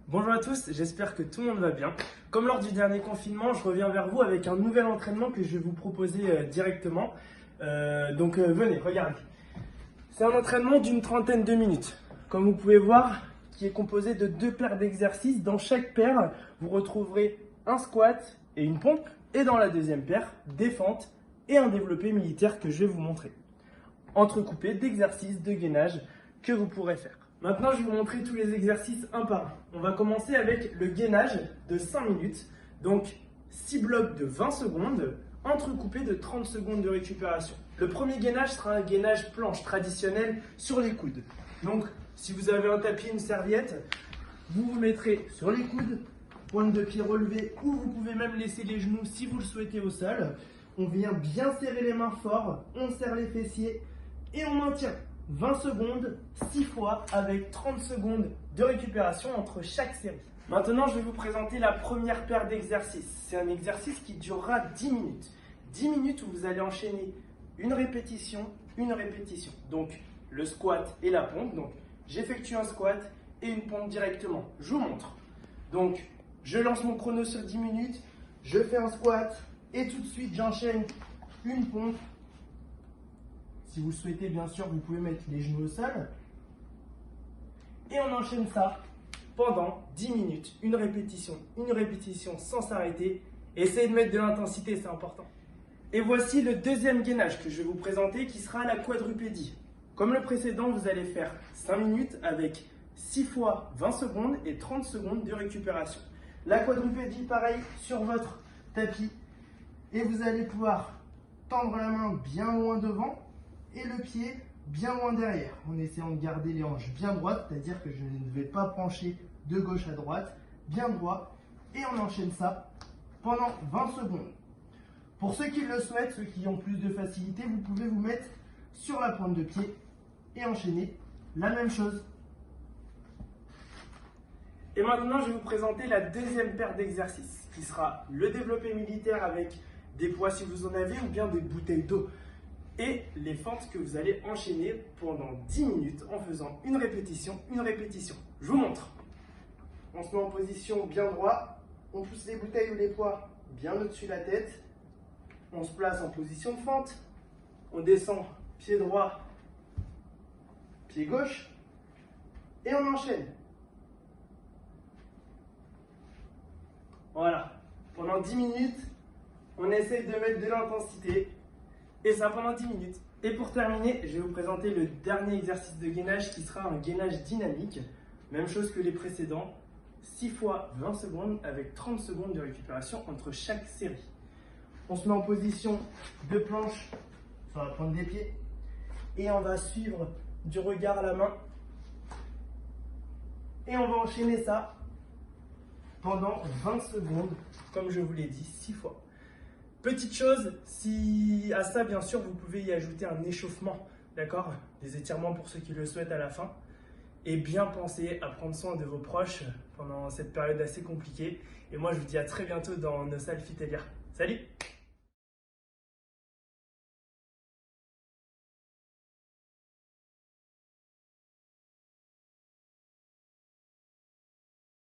Bonjour à tous, j'espère que tout le monde va bien. Comme lors du dernier confinement, je reviens vers vous avec un nouvel entraînement que je vais vous proposer directement. Venez, regardez. C'est un entraînement d'une trentaine de minutes. Comme vous pouvez voir, qui est composé de deux paires d'exercices. Dans chaque paire, vous retrouverez un squat et une pompe. Et dans la deuxième paire, des fentes et un développé militaire que je vais vous montrer. Entrecoupé d'exercices de gainage que vous pourrez faire. Maintenant, je vais vous montrer tous les exercices un par un. On va commencer avec le gainage de 5 minutes. Donc, 6 blocs de 20 secondes, entrecoupés de 30 secondes de récupération. Le premier gainage sera un gainage planche traditionnel sur les coudes. Donc, si vous avez un tapis, une serviette, vous vous mettrez sur les coudes, pointe de pied relevée, ou vous pouvez même laisser les genoux si vous le souhaitez au sol. On vient bien serrer les mains fort, on serre les fessiers et on maintient 20 secondes, 6 fois, avec 30 secondes de récupération entre chaque série. Maintenant, je vais vous présenter la première paire d'exercices. C'est un exercice qui durera 10 minutes. 10 minutes où vous allez enchaîner une répétition. Donc, le squat et la pompe. Donc, j'effectue un squat et une pompe directement. Je vous montre. Donc, je lance mon chrono sur 10 minutes. Je fais un squat et tout de suite, j'enchaîne une pompe. Si vous le souhaitez, bien sûr, vous pouvez mettre les genoux au sol. Et on enchaîne ça pendant 10 minutes. Une répétition sans s'arrêter. Essayez de mettre de l'intensité, c'est important. Et voici le deuxième gainage que je vais vous présenter qui sera la quadrupédie. Comme le précédent, vous allez faire 5 minutes avec 6 fois 20 secondes et 30 secondes de récupération. La quadrupédie, pareil, sur votre tapis. Et vous allez pouvoir tendre la main bien loin devant et le pied bien loin derrière, en essayant de garder les hanches bien droites, c'est-à-dire que je ne vais pas pencher de gauche à droite, bien droit, et on enchaîne ça pendant 20 secondes. Pour ceux qui le souhaitent, ceux qui ont plus de facilité, vous pouvez vous mettre sur la pointe de pied et enchaîner la même chose. Et maintenant, je vais vous présenter la deuxième paire d'exercices, qui sera le développé militaire avec des poids si vous en avez, ou bien des bouteilles d'eau. Et les fentes que vous allez enchaîner pendant 10 minutes en faisant une répétition. Je vous montre. On se met en position bien droit, on pousse les bouteilles ou les poids bien au-dessus de la tête, on se place en position de fente, on descend pied droit, pied gauche, et on enchaîne. Voilà, pendant 10 minutes, on essaye de mettre de l'intensité. Et ça pendant 10 minutes. Et pour terminer, je vais vous présenter le dernier exercice de gainage qui sera un gainage dynamique. Même chose que les précédents. 6 fois 20 secondes avec 30 secondes de récupération entre chaque série. On se met en position de planche sur la pointe des pieds. Et on va suivre du regard à la main. Et on va enchaîner ça pendant 20 secondes, comme je vous l'ai dit, 6 fois. Petite chose, si à ça, bien sûr, vous pouvez y ajouter un échauffement, d'accord? Des étirements pour ceux qui le souhaitent à la fin. Et bien penser à prendre soin de vos proches pendant cette période assez compliquée. Et moi, je vous dis à très bientôt dans nos salles Fitelia. Salut!